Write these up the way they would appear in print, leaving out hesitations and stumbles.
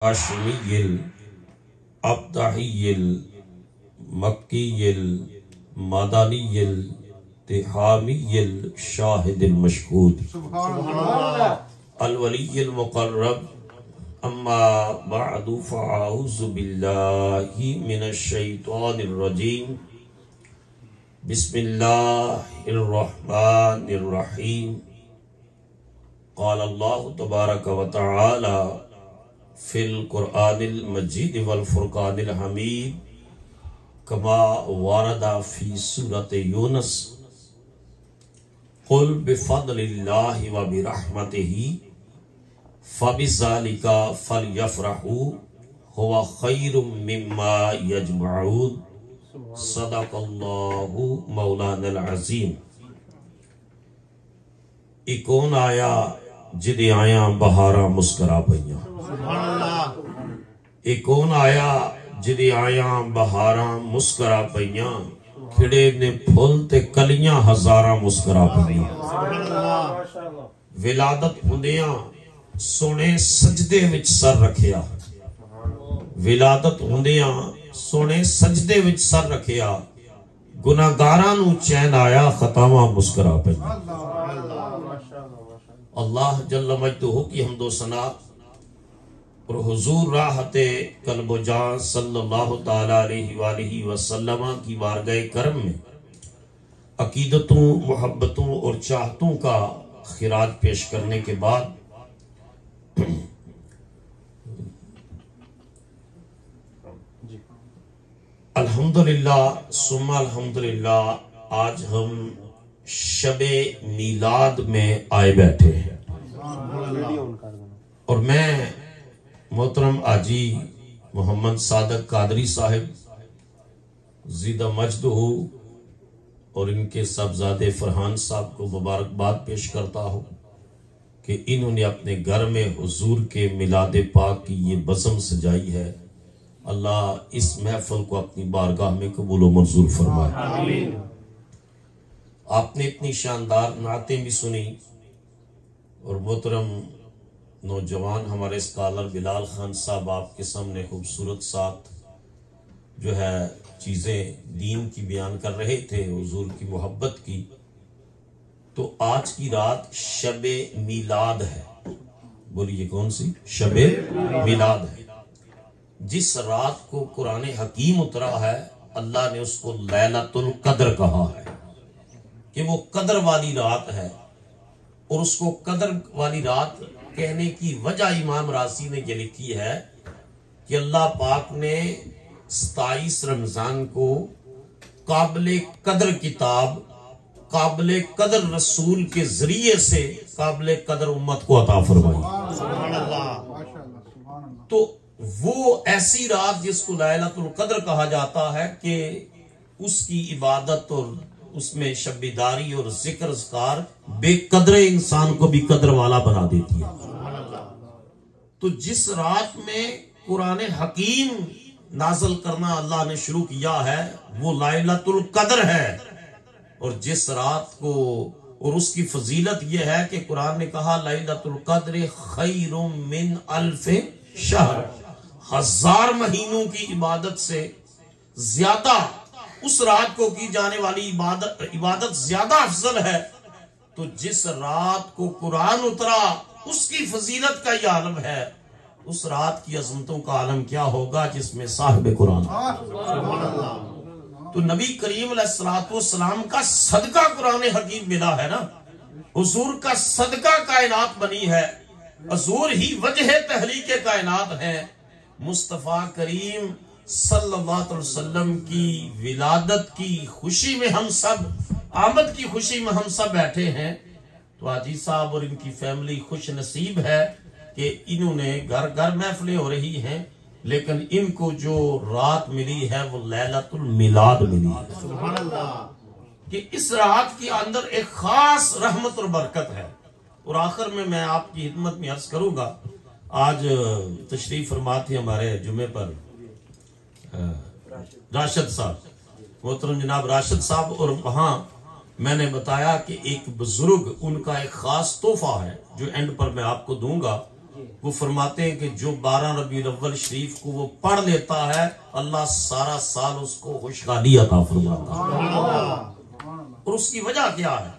हाशमिय्यिल अब्ताहिय्यिल मक्किय्यिल मदानिय्यिल तिहामिय्यिल शाहिदिल मशहूद अल वलिय्यिल मुक़र्रब अम्मा बअदु फ़अऊज़ु बिल्लाहि मिनश शैतानिर रजीम बिस्मिल्लाहिर रहमानिर रहीम क़ाल अल्लाहु तबारक व तआला फिल कुरआनिल मजीद वल फुरकानिल हमीद कमा वारदा फी सूरत यूनुस कुल बिफद्लिल्लाहि व बिरहमतिही फबिज़ालिका फलयफ़रहू हुवा खैरुम मिम्मा यजमऊन सदक़ल्लाहु मौलाना अज़ीम। इकोन आया जिदे आया बहारा मुस्करा पईयां। इकोन आया जिदे आया बहारा मुस्करा पईयां। खिड़े ने फुल ते कलियां हजारा मुस्करा पईयां। विलादत हुंदियां सोने सजदे विच सर रखिया। विलादत हुंदियां सोने सजदे विच सर रखिया। गुनाहगारां नूं चैन आया खतावां मुस्करा पईयां। अल्लाह जल्ल मजदुहु की हम्दो सना और हुजूर राहते कल्बो जान सल्लल्लाहु ताला अलैहि वसल्लम की बारगाह करम में अकीदतों, मोहब्बतों और चाहतों का खिराज पेश करने के बाद अल्हम्दुलिल्लाह सुम्मा अल्हम्दुलिल्लाह आज हम शबे मीलाद में आए बैठे हैं और मैं मोहतरम आजी मोहम्मद सादक कादरी साहिब ज़िदा मजदहू और इनके साहबजादे फरहान साहब को मुबारकबाद पेश करता हूँ कि इन्होंने अपने घर में हुजूर के मिलादे पाक की ये बज़म सजाई है। अल्लाह इस महफिल को अपनी बारगाह में कबूल व मंजूर फरमाए। आपने इतनी शानदार नातें भी सुनी और मोहतरम नौजवान हमारे स्कॉलर बिलाल खान साहब आपके सामने खूबसूरत साथ जो है चीज़ें दीन की बयान कर रहे थे, हुजूर की मोहब्बत की। तो आज की रात शबे मीलाद है। बोलिए कौन सी? शबे मीलाद है। जिस रात को कुरान हकीम उतरा है अल्लाह ने उसको लैलतुल कद्र कहा है कि वो कद्र वाली रात है। और उसको कद्र वाली रात कहने की वजह इमाम रासी ने ये लिखी है कि अल्लाह पाक ने 27 रमजान को काबिल कद्र किताब, काबिल कद्र रसूल के जरिए से काबिल कद्र उम्मत को अता फरमाई। तो वो ऐसी रात जिसको लैलतुल कद्र कहा जाता है कि उसकी इबादत और उसमें शब्बीदारी और जिक्र अज़कार बेकदरे इंसान को भी कद्र वाला बना देती है। तो जिस रात में कुरान हकीम नाज़िल करना अल्लाह ने शुरू किया है वो लैलतुल कद्र है। और जिस रात को और उसकी फजीलत यह है कि कुरान ने कहा लैलतुल कद्र खैरुम मिन अल्फ शहर, 1000 महीनों की इबादत से ज्यादा उस रात को की जाने वाली इबादत ज्यादा अफजल है। तो जिस रात को कुरान उतरा उसकी फजीलत का यह आलम है, उस रात की अजमतों का आलम क्या होगा जिसमें साहिब कुरान। तो नबी करीम अलैहिस्सलाम का सदका कुरान हकीम मिला है ना। हुजूर का सदका कायनात बनी है। हुजूर ही वजह तहरीक कायनात है। मुस्तफा करीम सल्लल्लाहु अलैहि वसल्लम की विलादत की खुशी में हम सब, आमद की खुशी में हम सब बैठे हैं। तो हाजी साहब और इनकी फैमिली खुश नसीब है कि इन्होंने घर घर महफिलें हो रही हैं, लेकिन इनको जो रात मिली है वो लैलतुल मिलाद मिली है कि इस रात के अंदर एक खास रहमत और बरकत है। और आखिर में मैं आपकी हिदमत में अर्ज करूंगा, आज तशरीफ फरमा थे हमारे जुमे पर राशिद साहब, मोहतरम जनाब राशिद साहब, और वहां मैंने बताया कि एक बुजुर्ग, उनका एक खास तोहफा है जो एंड पर मैं आपको दूंगा। वो फरमाते हैं कि जो 12 रबीउल अव्वल शरीफ को वो पढ़ लेता है, अल्लाह सारा साल उसको खुशहाली अता फरमाता है। और उसकी वजह क्या है?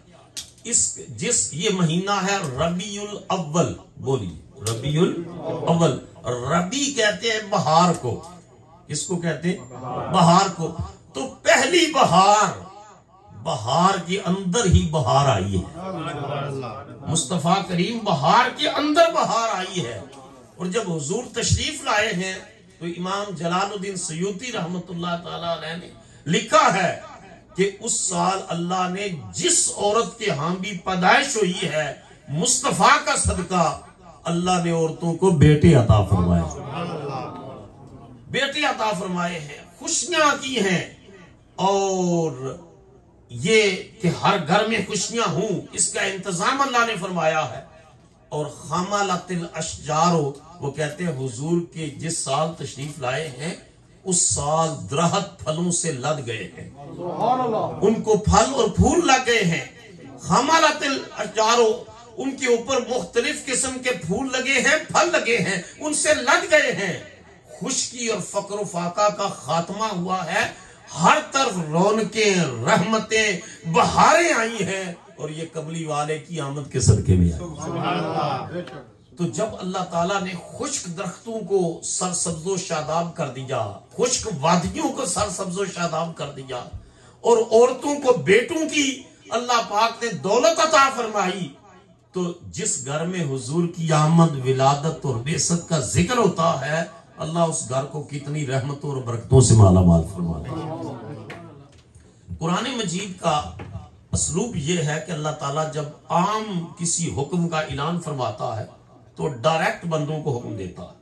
ये महीना है रबीउल अव्वल। बोलिए रबीउल अव्वल। रबी कहते हैं बहार को। इसको कहते हैं बहार को। तो पहली बहार के अंदर ही बहार आई है। मुस्तफा करीम बहार के अंदर बहार आई है। और जब हुजूर तशरीफ लाए हैं तो इमाम जलालुद्दीन सयूती रहमतुल्लाह ताला अलैह ने लिखा है कि उस साल अल्लाह ने जिस औरत के यहाँ भी पैदाइश हुई है, मुस्तफा का सदका अल्लाह ने औरतों को बेटे अता फरमाए, बेटे अता फरमाए हैं, खुशियां की हैं। और ये कि हर घर में खुशियां हों, इसका इंतजाम अल्लाह ने फरमाया है। और खमालतिल अशजारो, वो कहते हैं हुजूर के जिस साल तशरीफ लाए हैं उस साल दरख्त फलों से लद गए हैं, उनको फल और फूल लग गए हैं। खमालतिल अशजारो, उनके ऊपर मुख्तलिफ किस्म के फूल लगे हैं, फल लगे हैं, उनसे लद गए हैं। खुशकी और फक्र फाका का खात्मा हुआ है। हर तरफ रौनकें, रहमतें, बहारें आई हैं। और ये कमली वाले की आमद के सदके में आई। तो जब अल्लाह ताला ने खुश्क दरख्तों को सरसब्जो शादाब कर दिया, खुश्क वादियों को सरसब्जो शादाब कर दिया, और औरतों को बेटों की अल्लाह पाक ने दौलत अता फरमाई, तो जिस घर में हुजूर की आमद, विलादत और बेसत का जिक्र होता है, अल्लाह उस घर को कितनी रहमतों और बरकतों से माला माल फरमा दे। कुरान मजीद का असलूब यह है कि अल्लाह ताला जब आम किसी हुक्म का ऐलान फरमाता है तो डायरेक्ट बंदों को हुक्म देता है।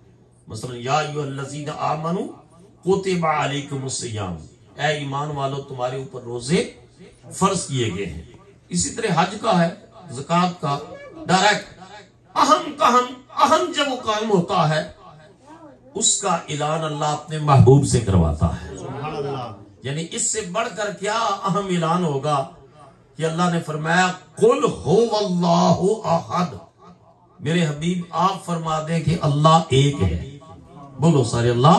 मसलन या अय्युहल्लज़ीना आमनू कुतिबा अलैकुमुस्सियाम, ऐ ईमान वालों तुम्हारे ऊपर रोजे फर्ज किए गए हैं। इसी तरह हज का है, ज़कात का, डायरेक्ट। अहम जब वो काम होता है उसका ऐलान अल्लाह अपने महबूब से करवाता है। यानी इससे बढ़कर क्या अहम ऐलान होगा कि अल्लाह ने फरमाया कुल हुवल्लाहु अहद। मेरे हबीब आप फरमा दें कि अल्लाह एक है। बोलो सारे, अल्लाह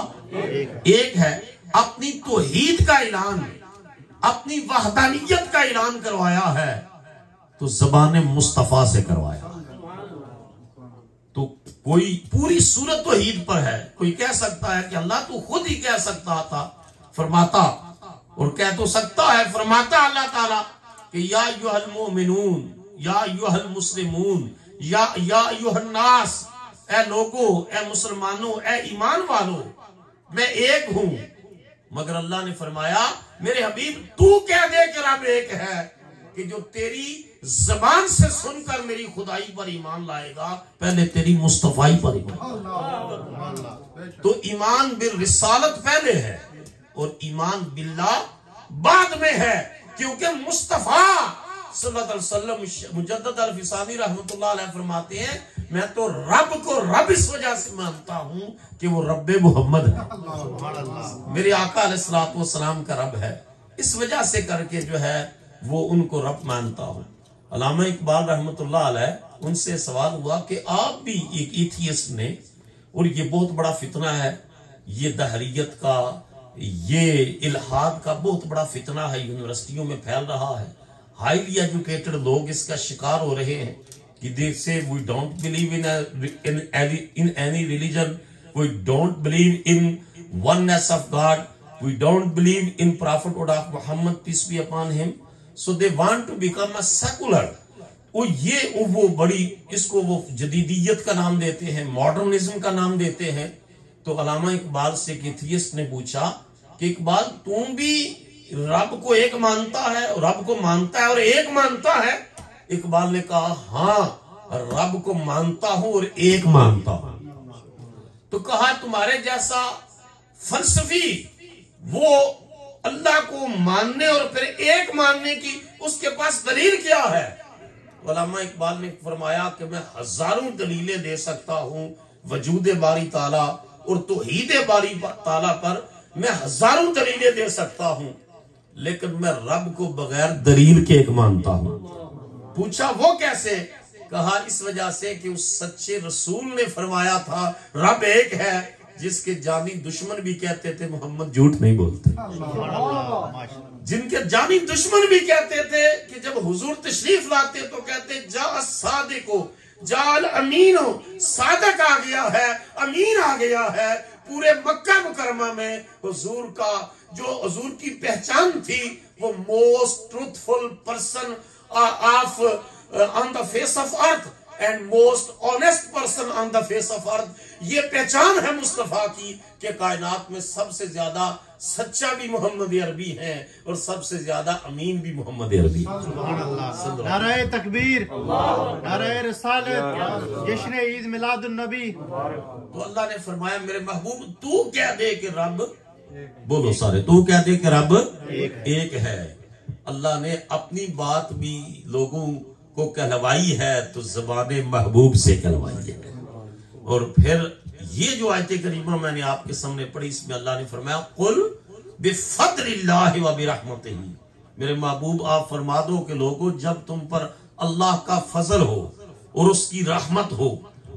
एक है। अपनी तौहीद का ऐलान, अपनी वहदानियत का ऐलान करवाया है तो ज़बान मुस्तफा से करवाया। तो कोई पूरी सूरत तौहीद पर है। कोई कह सकता है कि अल्लाह तो खुद ही कह सकता था, फरमाता, और कह तो सकता है, फरमाता अल्लाह ताला कि या अय्युहल मोमिनून, या अय्युहल मुस्लिमून, या अय्युहन नास, ए लोगो, ए मुसलमानों, ए ईमान वालों, मैं एक हूं। मगर अल्लाह ने फरमाया मेरे हबीब तू कह दे कि रब एक है, कि जो तेरी जबान से सुनकर मेरी खुदाई पर ईमान लाएगा, पहले तेरी मुस्तफाई पर ईमान। तो ईमान बिल रिसालत पहले है और ईमान बिल्लाह बाद में है, क्योंकि मुस्तफा सल्लल्लाहु अलैहि वसल्लम मुजद्दद अल-फिसानी रहमतुल्लाह अलैह फरमाते हैं, मैं तो रब को रब इस वजह से मानता हूं कि वो रब्बे मोहम्मद है, मेरे आका अलैहिस्सलातु वस्सलाम का रब है। इस वजह से करके जो है वो उनको रब मानता हूं। अल्लामा इकबाल रहमतुल्लाह अलैह, उनसे सवाल हुआ कि आप भी एक एथियस्ट ने, और ये बहुत बड़ा फितना है, ये दहरियत का, ये इल्हाद का बहुत बड़ा फितना है, यूनिवर्सिटियों में फैल रहा है। हाईली एजुकेटेड लोग इसका शिकार हो रहे हैं कि they say we don't believe in any religion, we don't believe in oneness of God, we don't believe in prophet of Muhammad peace be upon him, so they want to become a secular. वो बड़ी इसको वो जदीदियत का नाम देते हैं, modernism का नाम देते हैं। तो अल्लामा इकबाल से एक एथियस्ट ने पूछा कि इकबाल तुम भी रब को एक मानता है, रब को मानता है और एक मानता है? इकबाल ने कहा हाँ, रब को मानता हूं और एक मानता हूं। तो कहा तुम्हारे जैसा फलसफी वो अल्लाह को मानने और फिर एक मानने की उसके पास दलील क्या है? अल्लामा इकबाल ने फरमाया कि मैं हजारों दलीलें दे सकता हूं वजूद बारी ताला और तौहीद बारी ताला पर, मैं हजारों दलीलें दे सकता हूं, लेकिन मैं रब को बगैर दलील के एक मानता हूं। पूछा वो कैसे? कहा इस वजह से कि उस सच्चे रसूल ने फरमाया था रब एक है, जिसके जानी दुश्मन भी कहते थे मोहम्मद झूठ नहीं बोलते, जिनके जानी दुश्मन भी कहते थे कि जब हुजूर तशरीफ लाते तो कहते जा सादिको जाल अमीनो, सादक आ गया है, अमीन आ गया है। पूरे मक्का मुकरमा में हुजूर का जो हुजूर की पहचान थी वो most truthful person of on the face of earth and most honest person on the face of earth. ये पहचान है मुस्तफा की कि कायनात में सबसे ज्यादा सच्चा भी मोहम्मद अरबी है और सबसे ज्यादा अमीन भी मोहम्मद अरबी। नारे तकबीर, नारे रिसालत, जश्न ईद मिलादुन नबी। तो अल्लाह ने फरमाया मेरे महबूब तू कह दे कि रब, बोलो सारे, तू कह दे कि रब एक है। अल्लाह ने अपनी बात भी लोगों को कहलवाई है तो ज़बाने महबूब से कहलवाई है। और फिर ये जो आयत करीमा मैंने आपके सामने पढ़ी, इसमें अल्लाह ने फरमाया कुल बिफद्लिल्लाहि व बिरहमतिही, मेरे महबूब आप फरमा दो कि लोगों जब तुम पर अल्लाह का फजल हो और उसकी रहमत हो,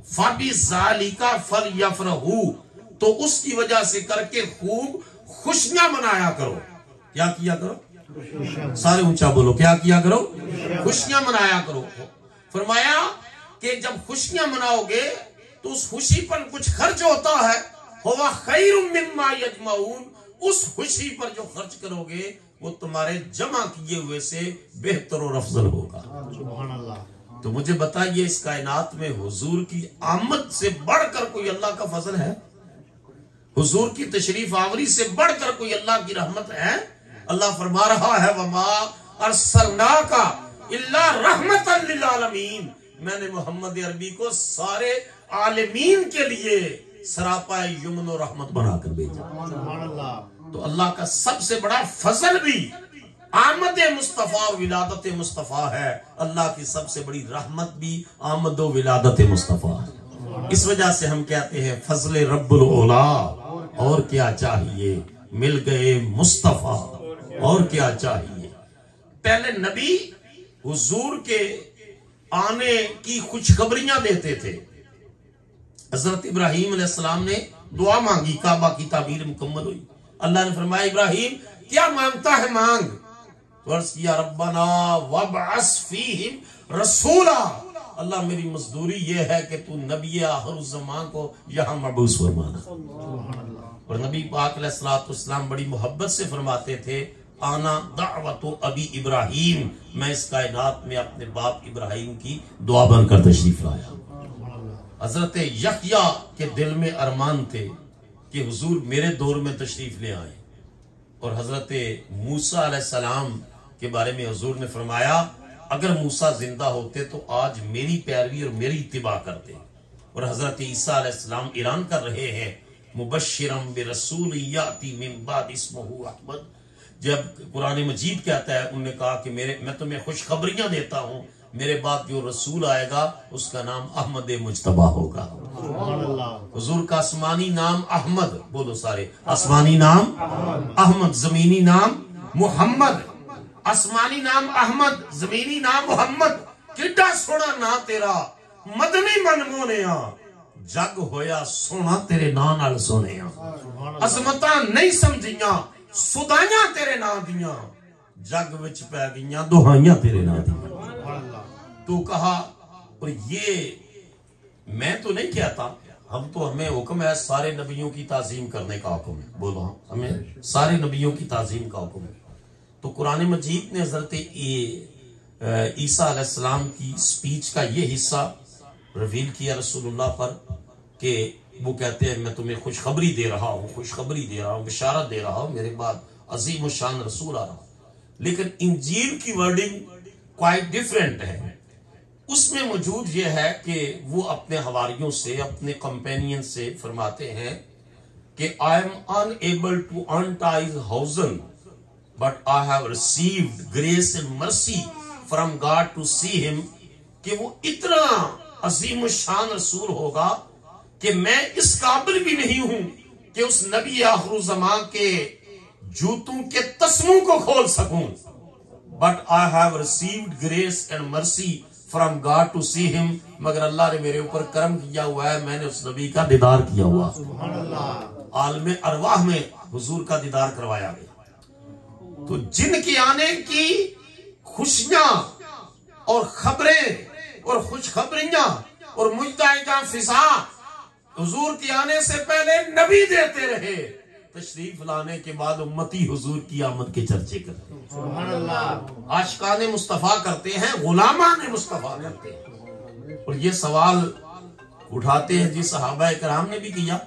फबिज़ालिका फलयफरहू, तो उसकी वजह से करके खूब खुशियां मनाया करो। क्या किया करो? सारे ऊंचा बोलो, क्या किया करो? खुशियां मनाया करो। फरमाया कि जब खुशियां मनाओगे तो उस खुशी पर कुछ खर्च होता है, हुवा खैरुम मिम्मा यजमाऊन, उस खुशी पर जो खर्च करोगे वो तुम्हारे जमा किए हुए से बेहतर और अफजल होगा। तो मुझे बताइए इस कायनात में हुजूर की आमद से बढ़कर कोई अल्लाह का फजल है? हुजूर की तशरीफ आवरी से बढ़कर कोई अल्लाह की रहमत है? अल्लाह फरमा रहा है वमा अरसलनाका इल्ला रहमतन लिल आलमीन, मैंने मोहम्मद अरबी को सारे आलमीन के लिए सरापा यमन और रहमत बनाकर भेजा। तो अल्लाह का सबसे बड़ा फजल भी आमद मुस्तफा विलादत मुस्तफा है, अल्लाह की सबसे बड़ी रहमत भी आमद विलादत मुस्तफा है। इस वजह से हम कहते हैं फजल रब्बुल औला, और क्या चाहिए, मिल गए मुस्तफा, और क्या चाहिए। पहले नबी हुजूर के आने की खुशखबरियां देते थे। हजरत इब्राहीम अलैहिस्सलाम ने दुआ मांगी, काबा की तामीर मुकम्मल हुई। अल्लाह ने फरमाया इब्राहीम क्या मांगता है मांग। तो अर्ज किया रब्बना वबअस फीहिम रसूला, अल्लाह मेरी मजदूरी ये है कि तू नबी आखिर ज़मान को यहाँ मबूस फरमाना। और नबी पाक अलैहिस्सलाम बड़ी मोहब्बत से फरमाते थे आना दावतो अबी इब्राहीम, मैं इस कायनात में अपने बाप इब्राहीम की दुआ बनकर तशरीफ लाया। हजरत यहया के दिल में अरमान थे कि हुजूर मेरे दौर में तशरीफ ले आए। और हजरत मूसा अलैहिस्सलाम के बारे में हुजूर ने फरमाया अगर मूसा जिंदा होते तो आज मेरी पैरवी और मेरी इत्तिबा करते। और हजरत ईसा अलैहिस्सलाम ऐलान कर रहे हैं मुबश्शिरम बिरसूल याती मिन बाद इस्मुहु अहमद, जब कुरान मजीद कहता है उन्होंने कहा कि मैं तुम्हें खुशखबरियां देता हूं, मेरे बाद जो रसूल आएगा उसका नाम अहमद मुजतबा होगा। हुजूर का आसमानी नाम अहमद, बोलो सारे, आसमानी नाम अहमद, जमीनी नाम मुहम्मद। आसमानी नाम अहमद, जमीनी नाम मुहम्मद, किड्डा सोना ना तेरा मदनी मन मोनेया, जग होया सोना तेरे नाम नाल सोनेया, अजमता नहीं समझियां सुदाइयां तेरे नाम दियां, जग विच पै गईयां दुहाइयां तेरे नाम दियां। तो कहा, और ये मैं तो नहीं कहता, हम तो हमें हुक्म है सारे नबियों की ताजीम करने का हुक्म है, बोलो हमें सारे नबियों की ताजीम का हुक्म है। तो कुरान मजीद ने हजरत ईसा अलैहिस्सलाम की स्पीच का ये हिस्सा रिवील किया रसूलुल्लाह पर कि वो कहते हैं मैं तुम्हें खुशखबरी दे रहा हूँ, खुशखबरी दे रहा हूँ, बिशारत दे रहा हूँ, मेरे बाद अजीम शान रसूल आ रहा हूँ। लेकिन इंजील की वर्डिंग क्वाइट डिफरेंट है। उसमें मौजूद ये है कि वो अपने हवारियों से, अपने कंपेनियन से फरमाते हैं कि I am unable to unties thousand but I have received grace and mercy from God to see him, कि वो इतना अजीम शान रसूल होगा कि मैं इस काबिल भी नहीं हूं कि उस नबी आखिर ज़मान के जूतों के तस्मों को खोल सकूं। But I have received grace and mercy from God to see him, मगर अल्लाह ने मेरे ऊपर कर्म किया हुआ है, मैंने उस नबी का दीदार किया हुआ। सुभान अल्लाह। आलम अरवाह में हुजूर का दीदार करवाया गया। तो जिन के आने की खुशियां और खबरें और खुशखबरियां और मुजदाइका फिजा हुजूर के आने से पहले नबी देते रहे, तशरीफ लाने के बाद उम्मती हुजूर की आमद के चर्चे करते हैं। सुभान अल्लाह। आशिकाने मुस्तफा करते हैं, गुलामाने मुस्तफा करते हैं। और ये सवाल उठाते हैं जी सहाबा कराम ने भी किया,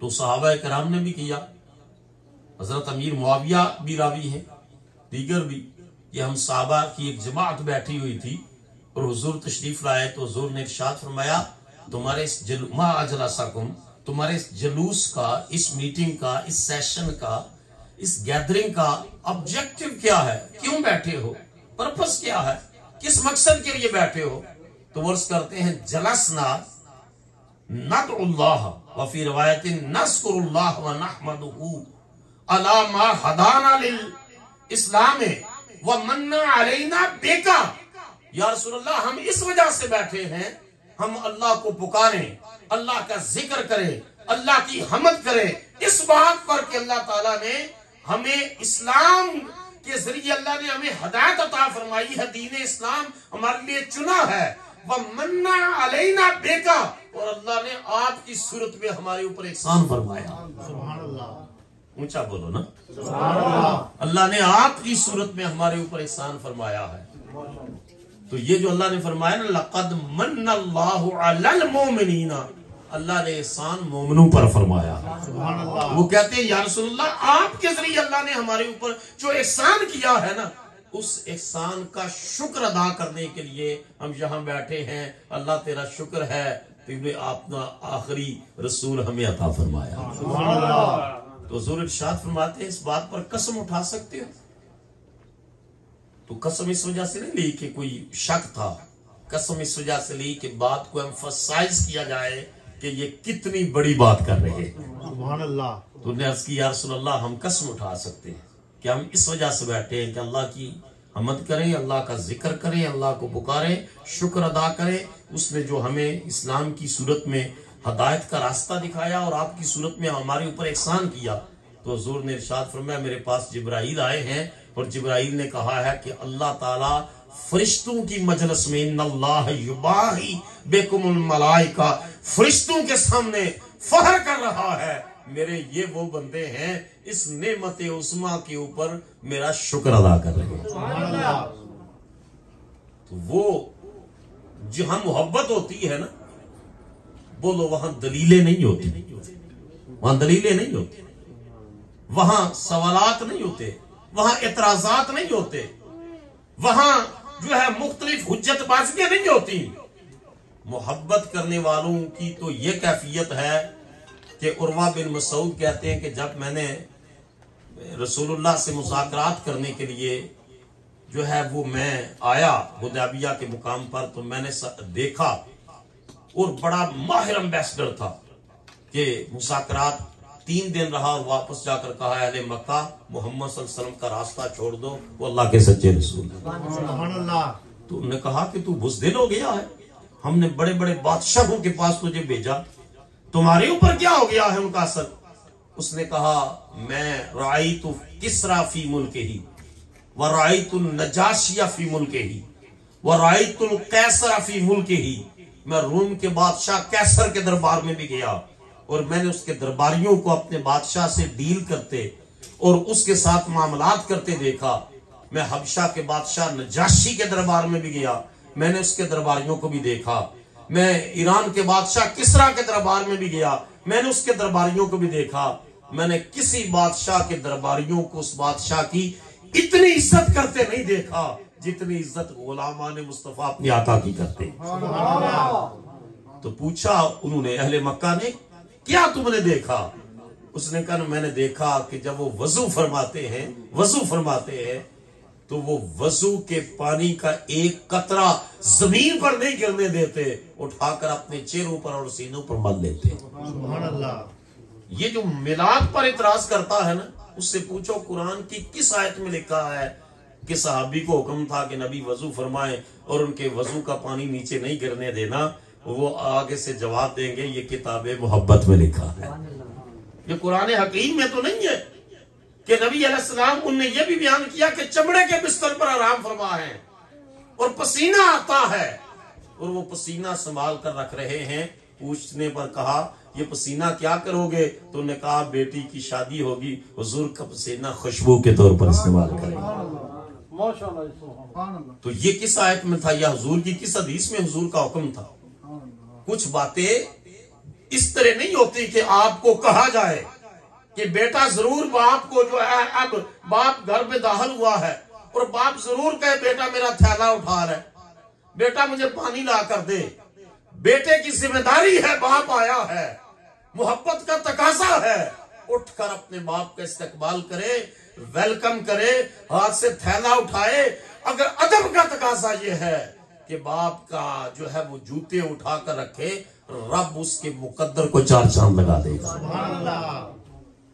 तो सहाबा कराम ने भी किया, हजरत अमीर मुआविया भी रावी है, दीगर भी, कि हम सहाबा की एक जमात बैठी हुई थी और हुजूर तशरीफ लाए तो हुजूर ने इरशाद फरमाया, तुम्हारे इस तुम्हारे इस जुलूस का, इस मीटिंग का, इस सेशन का, इस गैदरिंग का ऑब्जेक्टिव क्या है, क्यों बैठे हो, पर्पस क्या है, किस मकसद के लिए बैठे हो। तो वर्ष करते हैं जलसना नदउल्लाह व फी रिवायतिन नज़कुरुल्लाह व नहमदुहु अला मा हदाना लिल इस्लाम व मन्ना अलैना बेका। या रसूलल्लाह, हम इस वजह से बैठे हैं, हम अल्लाह को पुकारें, अल्लाह का जिक्र करें, अल्लाह की हमद करें, इस बात पर कि अल्लाह ताला ने हमें इस्लाम के जरिए अल्लाह ने हमें हदायत अता फरमाई है, दीन इस्लाम हमारे लिए चुना है। वह मन्ना अलैना बेका, और अल्लाह ने आपकी सूरत में हमारे ऊपर एहसान फरमाया। सुभान अल्लाह। ऊंचा बोलो ना, सुभान अल्लाह। अल्लाह ने आपकी सूरत में हमारे ऊपर एहसान फरमाया है। तो ये जो अल्लाह ने फरमाया ना, लक़द मन्नल्लाहु अलल मोमिनीना, अल्लाह ने एहसान मोमिनों पर फरमाया। सुभान अल्लाह। वो कहते हैं या रसूलल्लाह, आपके जरिए अल्लाह ने हमारे ऊपर जो एहसान किया है ना, उस एहसान का शुक्र अदा करने के लिए हम यहाँ बैठे हैं। अल्लाह तेरा शुक्र है, तुमने अपना आखिरी रसूल हमें अता फरमाया। सुभान अल्लाह। तो हुजूर इरशाद फरमाते हैं, इस बात पर कसम उठा सकते हो। तो कसम इस वजह से नहीं ली कि कोई शक था, कसम इस वजह से ली कि बात को एम्फसाइज किया जाए कि ये कितनी बड़ी बात कर रहे हैं। सुभान अल्लाह। तो उन्हें अर्ज की, या रसूलल्लाह, हम कसम उठा सकते हैं कि हम इस वजह से बैठे हैं कि अल्लाह की हमद करें, अल्लाह का जिक्र करें, अल्लाह को पुकारें, शुक्र अदा करें। उसने जो हमें इस्लाम की सूरत में हदायत का रास्ता दिखाया और आपकी सूरत में हमारे ऊपर एहसान किया। तो हुजूर ने इरशाद फरमाया, मेरे पास जिब्राइल आए हैं और जिब्राइल ने कहा है कि अल्लाह ताला फरिश्तों की मजलिस में इन्नल्लाह युबाही बिकुमुल मलाइका, फरिश्तों के सामने फख्र कर रहा है, मेरे ये वो बंदे हैं इस नेमत उस्मा के ऊपर मेरा शुक्र अदा कर रहे हैं। सुभान अल्लाह। तो वो जहां मोहब्बत होती है ना, बोलो वहां दलीलें नहीं होती, वहां दलीलें नहीं होती, वहां सवालात नहीं होते, वहां एतराजात नहीं होते, वहां जो है मुख्तलिफ हुज्जतबाजियां नहीं होती। मोहब्बत करने वालों की तो ये कैफियत है कि उर्वा बिन मसूद कहते हैं कि जब मैंने रसूलुल्लाह से मुज़ाकरात करने के लिए जो है वो मैं आया हुदैबिया के मुकाम पर, तो मैंने देखा और बड़ा माहिर एम्बेसडर था कि मुज़ाकरात 3 दिन रहा और वापस जाकर कहा, अहले मक्का, मोहम्मद सल्लल्लाहु अलैहि वसल्लम का रास्ता छोड़ दो, वो अल्लाह के सच्चे रसूल। सुभान अल्लाह। तो उन्होंने कहा कि तू बुज़दिल हो गया है, हमने बड़े बड़े बादशाहों के पास तुझे भेजा, तुम्हारे ऊपर क्या हो गया है उनका असर। उसने कहा, मैं राइतु किसरा फी मुल्के ही व राइतु नजाशिया फी मुल्के ही व राइतु कैसरा फी मुल्के ही। मैं रोम के बादशाह कैसर के दरबार में भी गया और मैंने उसके दरबारियों को अपने बादशाह से डील करते और उसके साथ मामलात करते देखा। मैं हबशा के बादशाह नजाशी के दरबार में भी गया, मैंने उसके दरबारियों को भी देखा। मैं ईरान के बादशाह किसरा के दरबार में भी गया, मैंने उसके दरबारियों को भी देखा। मैंने किसी बादशाह के दरबारियों को उस बादशाह की इतनी इज्जत करते नहीं देखा जितनी इज्जत गुलामान मुस्तफा अपने आका की करते। तो पूछा उन्होंने, अहले मक्का ने, क्या तुमने देखा? उसने कहा, मैंने देखा कि जब वो वजू फरमाते हैं तो वो वजू के पानी का एक कतरा जमीन पर नहीं गिरने देते, उठाकर अपने चेहरों पर और सीनों पर मल लेते। सुभान अल्लाह। ये जो मिलाद पर इतराज करता है ना, उससे पूछो कुरान की किस आयत में लिखा है कि सहाबी को हुक्म था कि नबी वजू फरमाएं और उनके वजू का पानी नीचे नहीं गिरने देना, वो आगे से जवाब देंगे ये किताब मोहब्बत में लिखा है। ये कुरान हकीम में तो नहीं है कि नबी अलैहिस्सलाम उनने ये भी बयान किया कि चमड़े के बिस्तर पर आराम फरमा है और पसीना आता है और वो पसीना संभाल कर रख रहे हैं। पूछने पर कहा ये पसीना क्या करोगे? तो उन्होंने कहा बेटी की शादी होगी, हुजूर का पसीना खुशबू के तौर पर इस्तेमाल करेंगे। तो ये किस आयत में था या हुजूर की किस हदीस में हुजूर का हुक्म था? कुछ बातें इस तरह नहीं होती कि आपको कहा जाए कि बेटा जरूर बाप को जो है, अब बाप घर में दाखिल हुआ है और बाप जरूर कहे बेटा मेरा थैला उठा रहा है, बेटा मुझे पानी ला कर दे। बेटे की जिम्मेदारी है, बाप आया है, मोहब्बत का तकाजा है, उठकर अपने बाप का इस्तकबाल करे, वेलकम करे, हाथ से थैला उठाए। अगर अदब का तकाजा ये है कि बाप का जो है वो जूते उठा कर रखे, रब उसके मुकद्दर को चार चांद लगा देगा।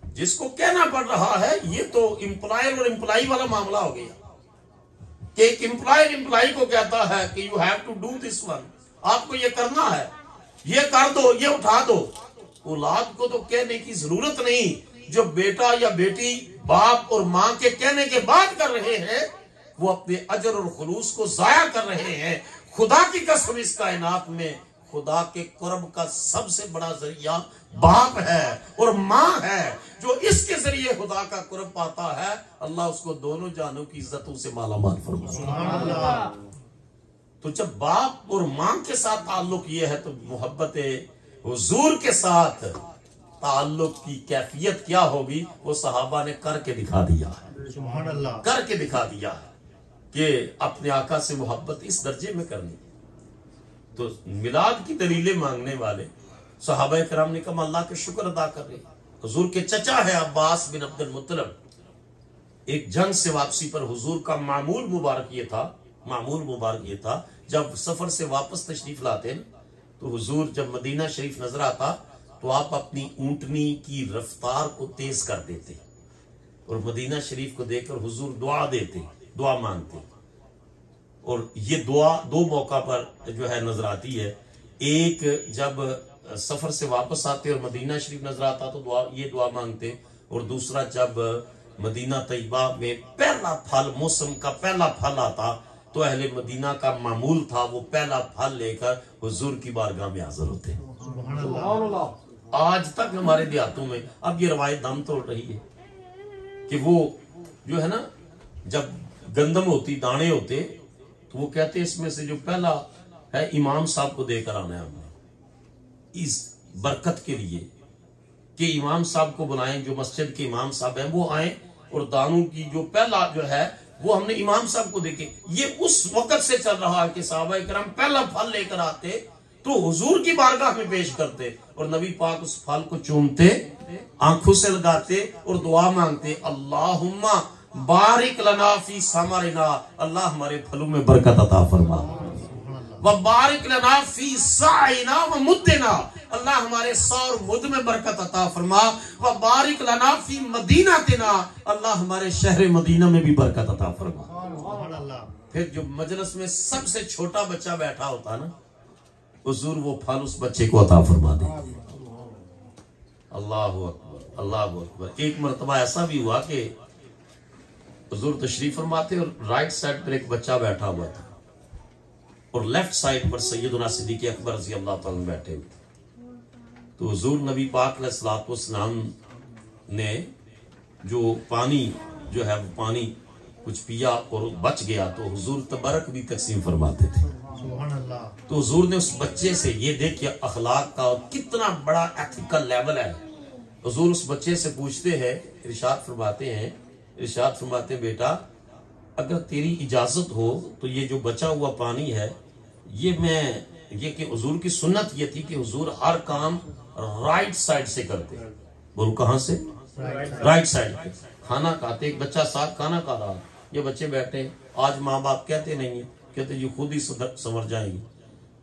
जिसको कहना पड़ रहा है ये तो एम्प्लॉयर और एम्प्लॉई वाला मामला हो गया कि एक एम्प्लॉयर एम्प्लॉई को कहता है कि you have to do this one, आपको ये करना है, ये कर दो, ये उठा दो। औलाद को तो कहने की जरूरत नहीं। जो बेटा या बेटी बाप और माँ के कहने के बाद कर रहे हैं वो अपने अजर और खुलूस को जाया कर रहे हैं। खुदा की कसम इस कायनात में खुदा के कुर्ब का सबसे बड़ा जरिया बाप है और माँ है। जो इसके जरिए खुदा का कुर्ब पाता है अल्लाह उसको दोनों जानों की इज्जतों से मालामाल फरमाता है। तो जब बाप और माँ के साथ ताल्लुक ये है तो मोहब्बत हुजूर के साथ ताल्लुक की कैफियत क्या होगी वो सहाबा ने करके दिखा दिया है। करके दिखा दिया है कि अपने आका से मोहब्बत इस दर्जे में करनी। तो मिलाद की दलीलें मांगने वाले सहाबा किराम ने कहा अल्लाह के शुक्र अदा कर रहे। हुजूर के चचा है अब्बास बिन अब्दुल मुत्तलिब, एक जंग से वापसी पर हुजूर का मामूल मुबारक ये था जब सफर से वापस तशरीफ लाते तो हुजूर जब मदीना शरीफ नजर आता तो आप अपनी ऊंटनी की रफ्तार को तेज कर देते और मदीना शरीफ को देखकर हुजूर दुआ देते, दुआ मांगते। और ये दुआ दो मौका पर जो है नजर आती है। एक जब सफर से वापस आते और मदीना शरीफ नजर आता तो ये दुआ मांगते, और दूसरा जब मदीना तैयबा में पहला फल, मौसम का पहला फल आता तो अहले मदीना का मामूल था वो पहला फल लेकर हुजूर की बारगाह में हाजिर होते। आज तक हमारे देहातों में अब ये रवायत दम तोड़ रही है कि वो जो है ना जब गंदम होती, दाने होते तो वो कहते इसमें से जो पहला है इमाम साहब को देकर आना है हमने इस बरकत के लिए कि इमाम साहब को बुलाएं, जो मस्जिद के इमाम साहब हैं वो आए और दानों की जो पहला जो है वो हमने इमाम साहब को देखे। ये उस वक्त से चल रहा है कि सहाबा इकराम पहला फल लेकर आते तो हुजूर की बारगाह में पेश करते और नबी पाक उस फल को चूमते, आंखों से लगाते और दुआ मांगते, अल्लाहुम्मा बारिक लना फी समरिना, अल्लाह हमारे फलों में बरकत अता फरमा, व बारिक लना फी साइना व मुद्दिना, अल्लाह हमारे सौर मुद में बरकत अता फरमा, व बारिक लना फी मदीनातिना, अल्लाह हमारे शहर मदीना में भी बरकत अता फरमा। फिर जो मजलिस में सबसे छोटा बच्चा बैठा होता ना हुजूर वो फल उस बच्चे को अता फरमा दे। अल्लाह अकबर, अल्लाह अकबर। एक मरतबा ऐसा भी हुआ कि हुजूर तशरीफ फरमाते और राइट साइड पर एक बच्चा बैठा हुआ था और लेफ्ट साइड पर सैयदना सिद्दीक़ अकबर रज़ी अल्लाह तआला अन्हु बैठे हुए। तो हुजूर नबी पाक अलैहिस्सलातु वस्सलाम ने जो पानी जो है वो पानी कुछ पिया और बच गया तो हुजूर तबरक भी तकसीम फरमाते थे। तो हुजूर ने उस बच्चे से, ये देखिए अखलाक का कितना बड़ा एथिकल लेवल है, हुजूर उस बच्चे से पूछते हैं, इरशाद फरमाते बेटा अगर तेरी इजाजत हो तो ये जो बचा हुआ पानी है ये कि हुजूर की सुन्नत ये थी कि हुजूर हर काम राइट साइड से करते। बोलो कहां से? राइट साइड पे। खाना खाते, एक बच्चा साथ खाना खा रहा, ये बच्चे बैठे, आज माँ बाप कहते नहीं है, कहते ये खुद ही संवर जाएंगे।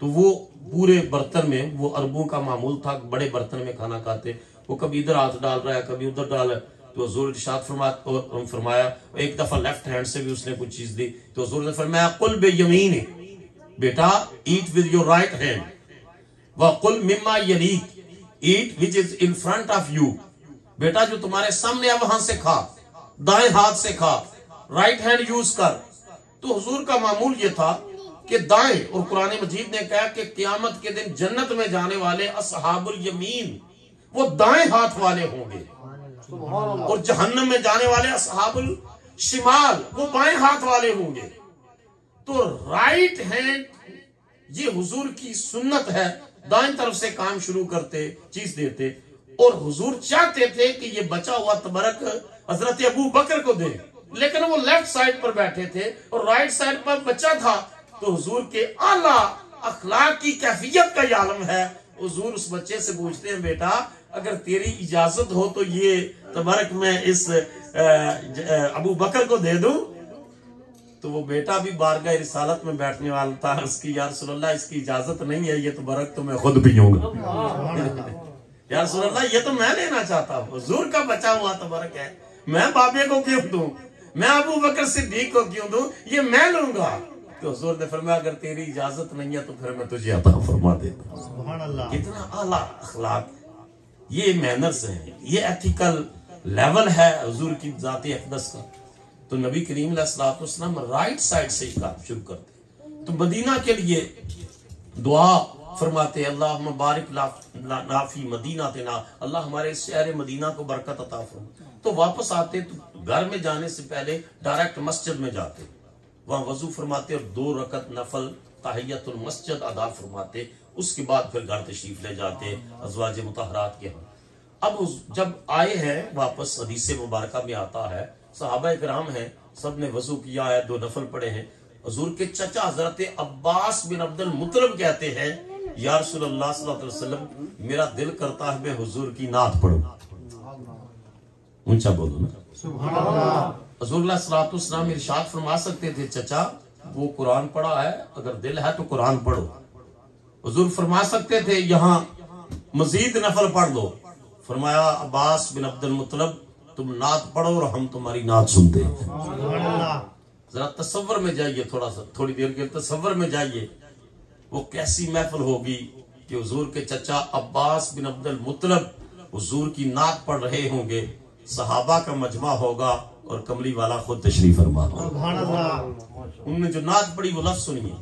तो वो पूरे बर्तन में, वो अरबों का मामूल था, बड़े बर्तन में खाना खाते, वो कभी इधर हाथ डाल रहा है कभी उधर डाल रहा है, तो हुजूर इरशाद फरमाया, एक दफा लेफ्ट हैंड से भी उसने कुछ चीज दी तो हुजूर ने फरमाया कुल बेयमीन, बेटा eat with your right hand, व कुल मिम्मा यलीक, eat which is in front of you, बेटा जो तुम्हारे सामने है वहां से खा, दाएं हाथ से खा, राइट हैंड यूज कर। तो हुजूर का मामूल ये था कि दाएं, और कुरान मजीद ने कहा कि क़यामत के दिन जन्नत में जाने वाले असहाबुल यमीन वो दाएं हाथ वाले होंगे, और जहन्नम में जाने वाले असहाबुल शिमाल वो बाएं हाथ वाले होंगे। तो राइट हैंड ये हुजूर की सुन्नत है, दाएं तरफ से काम शुरू करते, चीज देते, और हुजूर चाहते थे कि ये बचा हुआ तबरक हजरत अबू बकर को दे, लेकिन वो लेफ्ट साइड पर बैठे थे और राइट साइड पर बच्चा था। तो हुजूर के आला अखलाक की कैफियत का ये आलम है। हुजूर उस बच्चे से पूछते हैं, बेटा अगर तेरी इजाजत हो तो ये तबरक मैं इस अबू बकर को दे दूं। तो वो बेटा भी बारगाह रिसालत में बैठने वाला था, उसकी या रसूलल्लाह इसकी इजाजत नहीं है, ये तबरक तो मैं खुद पीऊंगा। या रसूलल्लाह ये तो मैं लेना चाहता हूँ, हुजूर का बचा हुआ तबरक है, मैं बाबे को क्यों दूं, मैं अबू बकर सिद्दीक को क्यों दूं, ये मैं लूंगा। तो हुजूर ने फरमाया अगर तेरी इजाजत नहीं है तो फिर मैं तुझे अता फरमा देता हूं। सुभान अल्लाह, कितना आला अखलाक, ये मैनर्स हैं, ये एथिकल लेवल है हुजूर की जाते अक़दस का। तो नबी करीम अलैहिस्सलातु वस्सलाम राइट साइड से ही काम शुरू करते। तो मदीना के लिए दुआ फरमाते, अल्लाहुम्मा बारिक नाफी मदीना तेना, अल्लाह हमारे शहर मदीना को बरकत अता फरमा। तो वापस आते तो घर में जाने से पहले डायरेक्ट मस्जिद में जाते, वहां वजू फरमाते और 2 रकत नफल तहियतुल मस्जिद अदा फरमाते, उसके बाद फिर घर तशरीफ ले जाते अज़वाज मुतहरात के यहाँ। अब जब आए हैं वापस, हदीस मुबारका में आता है सहाबा इकराम हैं, सब ने वजू किया है, 2 नफल पढ़े हैं। हुजूर के चचा हजरत अब्बास बिन अब्दुल मुत्तलिब कहते हैं, या रसूलल्लाह सल्लल्लाहु अलैहि वसल्लम मेरा दिल करता है मैं हुजूर की नात पढ़ूं। ऊंचा बोलो ना सुभान अल्लाह। हुजूर सल्लल्लाहु अलैहि वसल्लम इरशाद फरमा सकते थे, चचा वो कुरान पढ़ा है, अगर दिल है तो कुरान पढ़ो। हुजूर फरमा सकते थे यहाँ मजीद नफल पढ़ लो, फरमाया अब्बास बिन अब्दुल मुत्तलिब तुम नात पढ़ो और हम तुम्हारी नात सुनते हैं। जरा तसव्वुर में जाइए, थोड़ी देर के तसव्वुर में जाइए, वो कैसी महफिल होगी कि हुजूर के चचा अब्बास बिन अब्दुल मुत्तलिब हुजूर की नात पढ़ रहे होंगे, सहाबा का मजमा होगा और कमली वाला खुद तशरीफ फरमा होगा। उन्होंने जो नात पढ़ी वो लफ्ज सुनिए,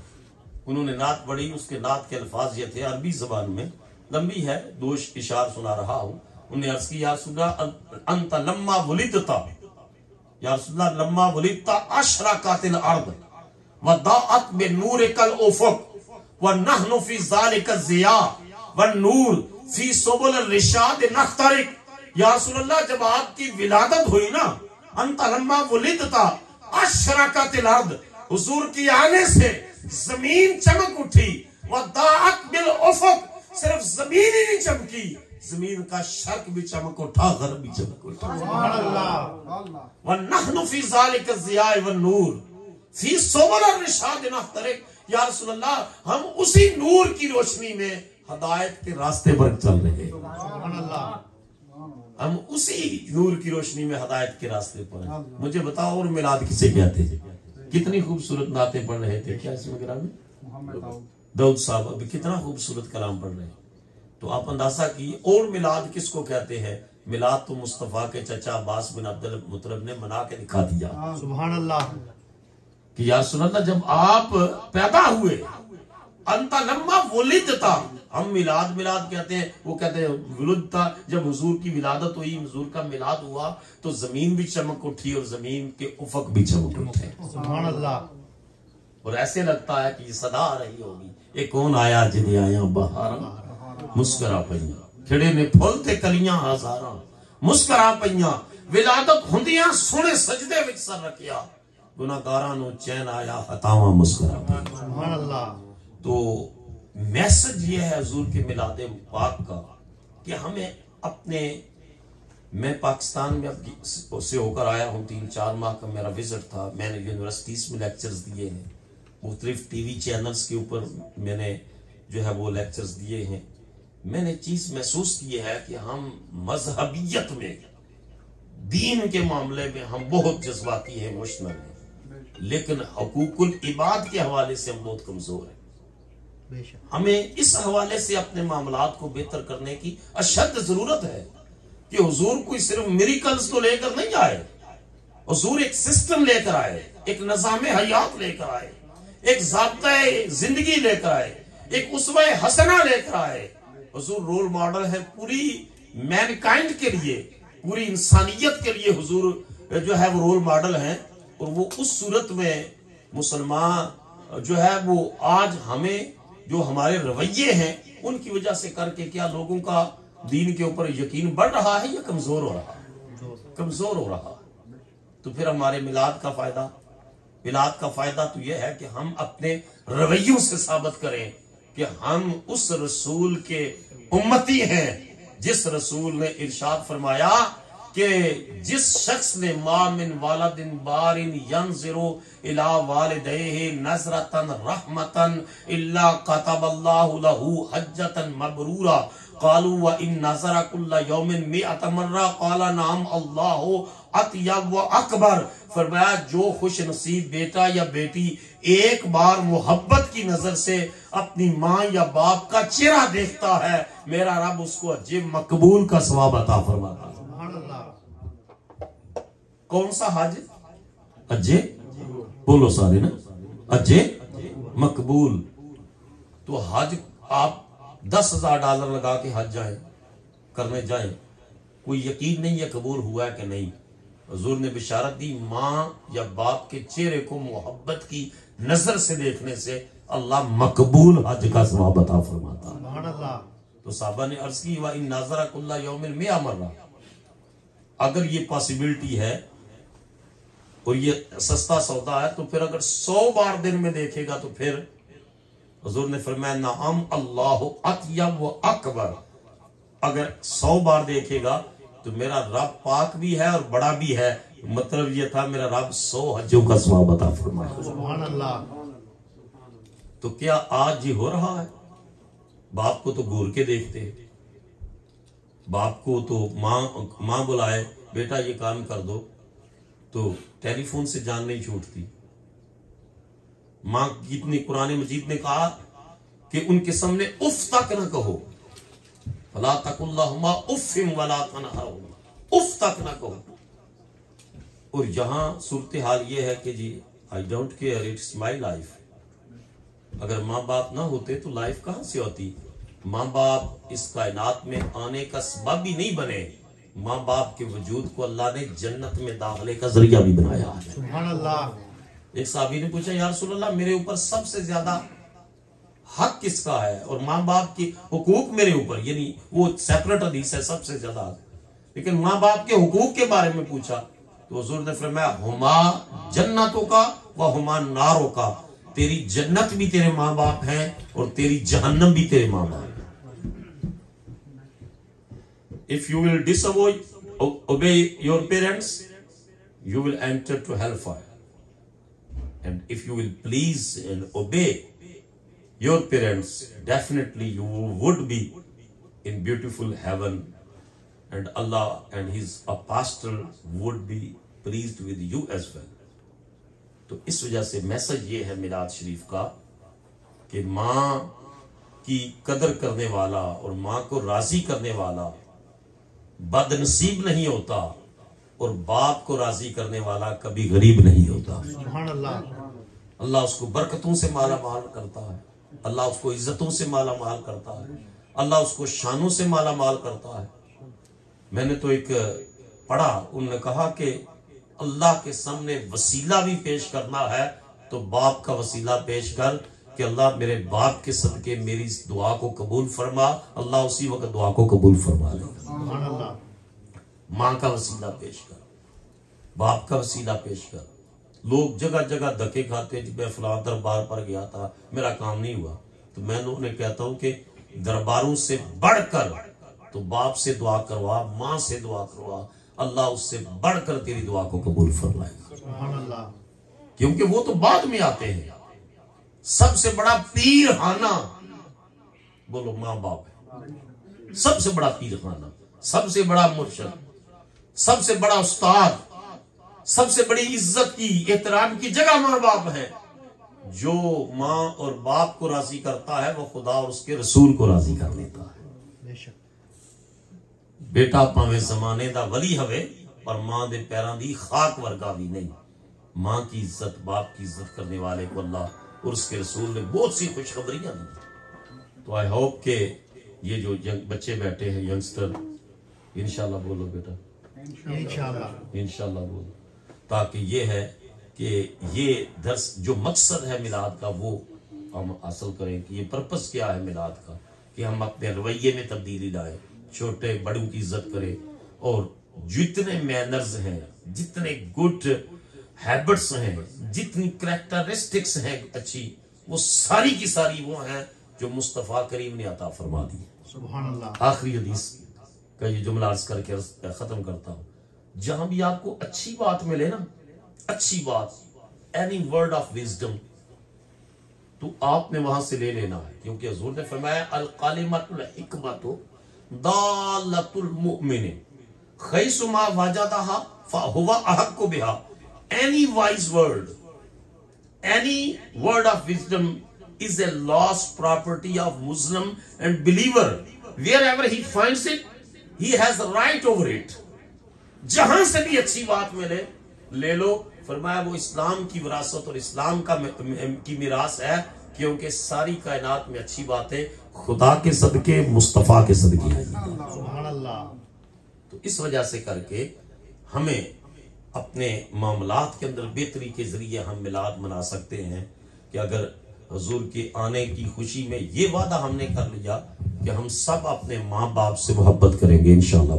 उन्होंने नात पढ़ी, उसके नात के अल्फाज ये थे, अरबी जबान में, लंबी है, 2 इशार सुना रहा हूँ। उन्हें अर्ज की, या रसूलल्लाह अंत लम्मा वुलिदता, या रसूलल्लाह लम्मा वुलिदता अशरकातिल अर्द व दाअत बिनूरिकल उफुक व नहनु फी ज़ालिका ज़िया व नूर फी सुबुल रिशाद नख्तरिक। या रसूलल्लाह जब आपकी विलादत हुई ना, अंत लम्मा वुलिदता अशरकातिल अर्द, हुजूर की आने से जमीन चमक उठी, व दाअत बिल उफुक, सिर्फ जमीन ही नहीं चमकी, जमीन का शर्क भी चमक उठा, गर्ब भी चमक उठा। व नहनु फी ज़ालिका ज़िया व नूर फी सुबुल रिशाद नख्तरिक। या रसूलल्लाह हम उसी नूर की रोशनी में हदायत के रास्ते पर चल रहे हैं, हम उसी नूर की रोशनी में हदायत के रास्ते पर हैं। मुझे बताओ और मिलाद किसे कहते हैं? कितनी खूबसूरत नातें पढ़ रहे थे, क्या इसमें ग्रामीण दाऊद साहब अभी कितना खूबसूरत कलाम पढ़ रहे हैं। तो आप अंदाजा कीजिए, और मिलाद किसको कहते हैं? मिलाद तो मुस्तफा के चचा अब्बास बिन अब्दुल मुत्तलिब ने मना के दिखा दिया, सुभान अल्लाह, कि या रसूल अल्लाह जब आप पैदा हुए, अंता लम्मा वुलिदता, हम मिलाद कहते हैं, वो कहते हैं वुलिदता, जब हुजूर की विलादत हुई, हुजूर का मिलाद हुआ तो जमीन भी चमक उठी और जमीन के उफक भी चमक उठे, सुभान अल्लाह। और ऐसे लगता है कि सदा आ रही होगी, ये कौन आया जिन्हें आया बहारा, मुस्करा पईया खिड़े ने फुल ते कलियां हजारां, मुस्करा पईया विलादत हुंदियां सोने सजदे विच सर रखिया, गुनाहगारां नूं चैन आया हतावां मुस्करा पईया, सुभान अल्लाह। तो मैसेज ये है हुजूर के मिलाद पाक का कि हमें अपने, मैं पाकिस्तान में अब से होकर आया हूँ, 3-4 माह का मेरा विजिट था, मैंने यूनिवर्सिटीज में लेक्चर्स दिए हैं, मुख्तलिफ टीवी चैनल्स के ऊपर मैंने जो है वो लेक्चर्स दिए हैं। मैंने चीज महसूस की है कि हम मजहबियत में दीन के मामले में हम बहुत जज्बाती हैं, इमोशनल हैं, लेकिन हकूकुल इबाद के हवाले से हम बहुत कमजोर हैं। हमें इस हवाले से अपने मामलात को बेहतर करने की अशद जरूरत है कि हुजूर कोई सिर्फ मिरेकल्स तो लेकर नहीं आए, हुजूर एक सिस्टम लेकर आए, एक निज़ाम हयात लेकर आए, एक ज़ाब्ता जिंदगी लेकर आए, एक उसवा हसना लेकर आए। हुजूर रोल मॉडल है पूरी मैनकाइंड के लिए, पूरी इंसानियत के लिए हुजूर जो है वो रोल मॉडल है। और वो उस सूरत में मुसलमान जो है वो आज हमें जो हमारे रवैये हैं उनकी वजह से करके क्या लोगों का दीन के ऊपर यकीन बढ़ रहा है या कमजोर हो रहा है? कमजोर हो रहा है। तो फिर हमारे मिलाद का फायदा तो यह है कि हम अपने रवैयों से साबित करें कि हम उस रसूल के उम्मती हैं जिस रसूल ने इरशाद फरमाया कि जिस शख्स ने मामिन वालदिन बारिन यंज़िरु इला वालिदैहि नज़रतन रहमतन इल्ला कतबल्लाहु लहू हज्जतन मबरूरा क़ालू व इन नज़रा कुल्ला यौमिन मिअत मर्रा क़ाला नाम अल्लाहु अतयब व अकबर। फरमाया जो खुश नसीब बेटा या बेटी एक बार मोहब्बत की नजर से अपनी माँ या बाप का चेहरा देखता है, मेरा रब उसको अजीब मकबूल का सवाब अता फरमाता है। कौन सा हज? अज्जे बोलो सारे ना, अज्जे मकबूल। तो हज आप $10,000 लगा के हज करने जाएं, कोई यकीन नहीं है कबूल हुआ है कि नहीं। हुजूर ने बिशारत दी माँ या बाप के चेहरे को मोहब्बत की नजर से देखने से अल्लाह मकबूल हज का सवाब अता फरमाता। तो साहबा ने अर्ज की वा इन नाज़रा कुल्ला यौमिन मिआ मर्रा, अगर ये पॉसिबिलिटी है और ये सस्ता सौदा है तो फिर अगर 100 बार दिन में देखेगा तो फिर हुजूर ने फरमाया नाम अल्लाहु अतयब व अकबर, अगर 100 बार देखेगा तो मेरा रब पाक भी है और बड़ा भी है। मतलब ये था मेरा रब 100 हज्जों का सवाब अता फरमाए। सुभान अल्लाह। तो क्या आज ये हो रहा है? बाप को तो घूर के देखते, बाप को तो माँ बुलाए बेटा ये काम कर दो तो टेलीफोन से जान नहीं छूटती। माँ कितनी कुरान मजीद ने कहा कि उनके सामने उफ तक न कहो, फला तकुल्लाहुमा उफ़्फ़िम वला तनहरुमा, उफ तक न कहो। और यहां सूरत हाल ये है कि जी I don't care, it's my life. अगर माँ बाप ना होते तो लाइफ कहां से होती? माँ बाप इस कायनात में आने का सबब भी नहीं बने, माँ बाप के वजूद को अल्लाह ने जन्नत में दाखिले का जरिया भी बनाया है। सुभान अल्लाह। एक साहबी ने पूछा या रसूल अल्लाह मेरे ऊपर सबसे ज्यादा हक किसका है? और माँ बाप की हुकूक मेरे ऊपर, यानी वो सेपरेट हदीस है सबसे ज्यादा, लेकिन माँ बाप के हुकूक के बारे में पूछा तो हुजूर ने फरमाया हुमा जन्नतों का व हुमा नारों का, तेरी जन्नत भी तेरे माँ बाप हैं और तेरी जहन्नम भी तेरे माँ बाप। If you will obey your parents, you will enter to hellfire. And if you will please and obey your parents, definitely you would be in beautiful heaven, and Allah and His apostle would be pleased with you as well. तो इस वजह से message ये है मिलाद शरीफ का कि माँ की कदर करने वाला और माँ को राजी करने वाला बदनसीब नहीं होता, और बाप को राजी करने वाला कभी गरीब नहीं होता। सुभान अल्लाह। अल्लाह उसको बरकतों से माला माल करता है, अल्लाह उसको इज्जतों से माला माल करता है, अल्लाह उसको शानों से माला माल करता है। मैंने तो एक पढ़ा, उन्होंने कहा कि अल्लाह के सामने वसीला भी पेश करना है तो बाप का वसीला पेश कर कि अल्लाह मेरे बाप के सदके मेरी इस दुआ को कबूल फरमा, अल्लाह उसी वक्त दुआ को कबूल फरमा लेगा। माँ का वसीला पेश कर, बाप का वसीला पेश कर। लोग जगह जगह धक्के खाते, मैं फलां दरबार पर गया था मेरा काम नहीं हुआ, तो मैं उन्हें कहता हूं कि दरबारों से बढ़कर तो बाप से दुआ करवा, माँ से दुआ करवा, अल्लाह उससे बढ़कर तेरी दुआ को कबूल फरमाएगा, क्योंकि वो तो बाद में आते हैं। सबसे बड़ा पीर खाना बोलो माँ बाप है, सबसे बड़ा पीर खाना, सबसे बड़ा मुर्शिद, सबसे बड़ा उस्ताद, सबसे बड़ी इज्जत की, एहतराम की जगह माँ बाप है। जो माँ और बाप को राजी करता है वो खुदा और उसके रसूल को राजी कर लेता है। बेशक बेटा भावे जमाने दा वली हवे पर मां दे पैरां दी खाक वर्गा भी नहीं। मां की इज्जत, बाप की इज्जत करने वाले को अल्लाह और उसके रसूल ने बहुत सी खुशखबरियां दी। तो आई होप के ये जो बच्चे बैठे हैं, यंगस्टर, इंशाल्लाह बोलो बेटा, इंशाल्लाह बोलो, ताकि ये है कि ये दर्स जो मकसद है मिलाद का वो हम हासिल करें कि ये पर्पस क्या है मिलाद का, कि हम अपने रवैये में तब्दीली लाए, छोटे बड़ों की इज्जत करें और जितने मैनर्स हैं, जितने गुड हैबिट्स हैं, जितनी करैक्टरिस्टिक्स हैं अच्छी, वो सारी की सारी वो हैं जो मुस्तफ़ा करीम ने अता फरमा दी। सुभान अल्लाह। आखिरी हदीस का ये जुमला अर्ज करके खत्म करता हूं। जहां भी आपको अच्छी बात मिले ना, अच्छी बात, एनी वर्ड ऑफ विजडम, तो आपने वहां से ले लेना है, क्योंकि हुजूर ने फरमाया अल कालिमतुल हिकमतु दालतुल मुमिन खैसु मा वजदहा फहुवा अहक्कु बिहा। Any wise word, any word of wisdom is a lost property of Muslim and believer. Wherever he finds it, he has the right over it. जहां से भी अच्छी बात मिले ले लो। फरमाया वो इस्लाम की विरासत और इस्लाम की मिरास है, क्योंकि सारी कायनात में अच्छी बातें खुदा के सदके, मुस्तफ़ा के सदके हैं। सुभान अल्लाह। तो इस वजह से करके हमें अपने मामलात के अंदर बेहतरी के जरिए हम मिलाद मना सकते हैं कि अगर हुजूर के आने की खुशी में ये वादा हमने कर लिया कि हम सब अपने माँ बाप से मोहब्बत करेंगे इंशाअल्लाह।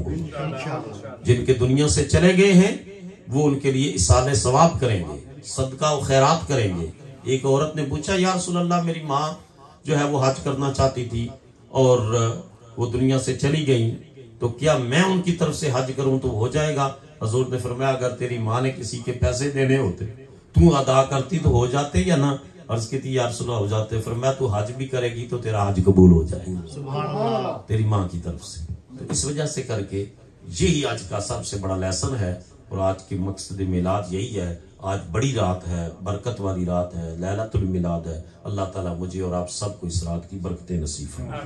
जिनके दुनिया से चले गए हैं वो उनके लिए इसाले सवाब करेंगे, सदका और खैरात करेंगे। एक औरत ने पूछा, या रसूल अल्लाह, मेरी माँ जो है वो हज करना चाहती थी और वो दुनिया से चली गई, तो क्या मैं उनकी तरफ से हज करूं तो हो जाएगा? हुजूर ने फरमाया, अगर तेरी माँ ने किसी के पैसे देने होते तू अदा करती तो हो जाते या ना? अर्ज की थी, या रसूल अल्लाह हो जाते। फरमाया, तू हज भी करेगी तो तेरा हज कबूल हो जाएगा सुभान अल्लाह तेरी माँ की तरफ से। तो इस वजह से करके यही आज का सबसे बड़ा लेसन है और आज की मकसद मिलाद यही है। आज बड़ी रात है, बरकत वाली रात है, लैलतुल मिलाद है। अल्लाह ताला मुझे और आप सबको इस रात की बरकतें नसीब फरमाए।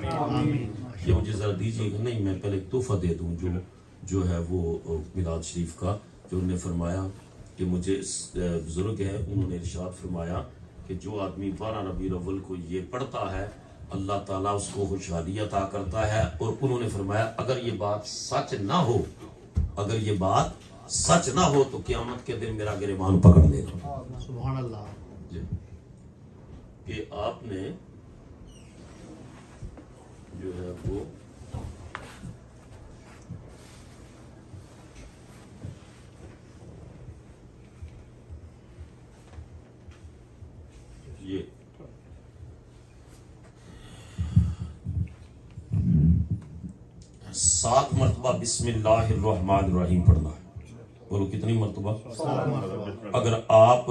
ये मुझे जरा दीजिएगा, नहीं मैं पहले तोहफा दे दूं जो है वो मिलाद शरीफ का, जो उन्होंने फरमाया कि मुझे बुजुर्ग है, उन्होंने इरशाद फरमाया कि जो आदमी 12 रबीउल अव्वल को ये पढ़ता है अल्लाह ताला उसको खुशहाली अता करता है। और उन्होंने फरमाया, अगर ये बात सच ना हो, अगर ये बात सच ना हो तो क़यामत के दिन मेरा गिरबान पकड़ लेगा। सुभान अल्लाह। कि आपने जो है वो ये 7 मरतबा बिस्मिल्लाहिर्रहमानिर्रहीम पढ़ना है। बोलो कितनी मरतबा? अगर आप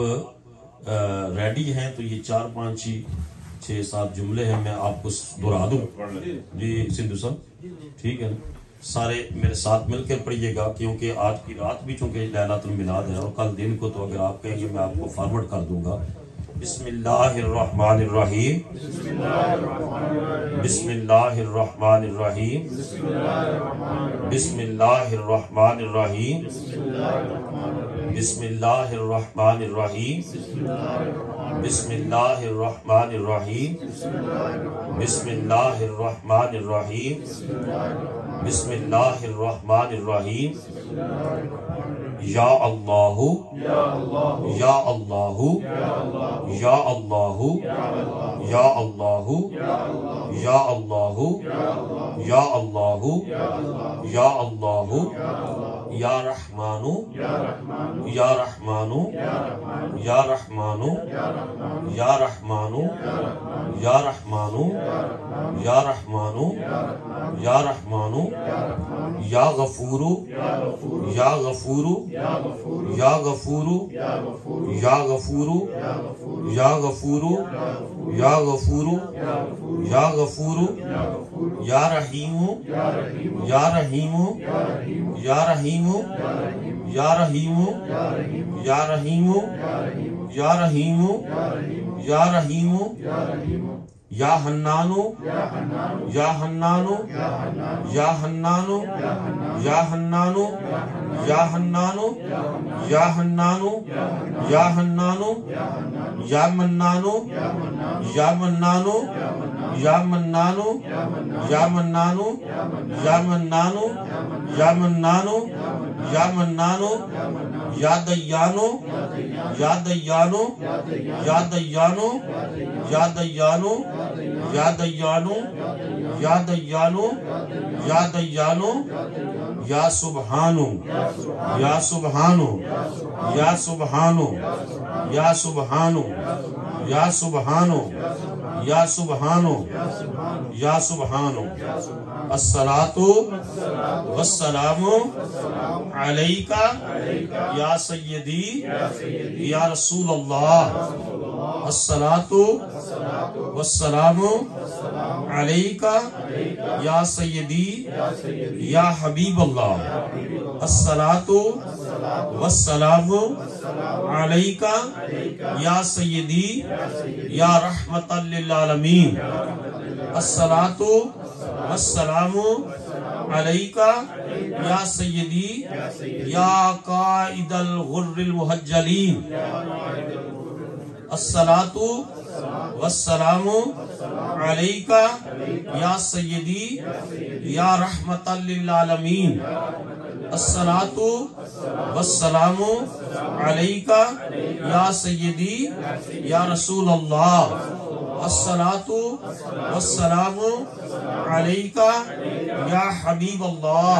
रेडी हैं तो ये 4 5 6 7 जुमले हैं, मैं आपको दोहरा दूं जी सिंधु साहब, ठीक है ना? सारे मेरे साथ मिलकर पढ़िएगा, क्योंकि आज की रात भी चूंकि लैलतुल मिलाद है और कल दिन को तो अगर आप कहेंगे मैं आपको फॉरवर्ड कर दूंगा। बिस्मिल्लाहिर्रहमानिर्रहीम, बिस्मिल्लाहिर्रहमानिर्रहीम, बिस्मिल्लाहिर्रहमानिर्रहीम, बिस्मिल्लाहिर्रहमानिर्रहीम, बिस्मिल्लाहिर्रहमानिर्रहीम, बिस्मिल्लाहिर्रहमानिर्रहीम, बिस्मिल्लाहिर्रहमानिर्रहीम। या अल्लाहु या अल्लाहु या अल्लाहु या अल्लाहु या अल्लाहु या अल्लाहु या अल्लाहु या रहमानु या रहमानु या रहमानु या रहमानु या रहमानु या रहमानु या रहमानु या गफूरु या गफूरु या गफूरु या गफूरु या गफूरु या गफूरु या गफूरु या रहीमु या रहीमु या रहीमु रहीमो या रहीमो या रहीमो या रहीमो या रहीमो या हन्नानो या हन्नानो या हन्नानो या हन्नानो या हन्नानो या हन्नानो या हन्नानो या मन्नानो या मन्नानो या मन्नानो या मन्नानो या मन्नानो या मन्नानो या मन्नानो या दयानो या दयानो या दयानो या दयानो या दयानो या दयानो या दयानो या सुब्हानो या सुब्हानो या सुब्हानो या सुब्हानो या सुब्हानो या सुब्हानो या सुब्हानो अस्सलातु वस्सलामु अलैका या सय्यदी या रसूल अल्लाह। अस्सलातु वस्सलामु अलैका या सय्यदी या हबीब अल्लाह। अस्सलातु वस्सलामु अलैका या सय्यदी या रहमतल लिल आलमीन। अस्सलातु वस्सलामु अलैका या सय्यदी या काइदल गुर्रिल मुहज्जलीन। अस्सलातु वस्सलामु अलैका या सय्यदी या रहमतल लिल आलमीन। अस्सलातु वस्सलामु अलैका या सय्यदी या रसूल अल्लाह। अस्सलातु वस्सलामु अलैका या हबीब अल्लाह।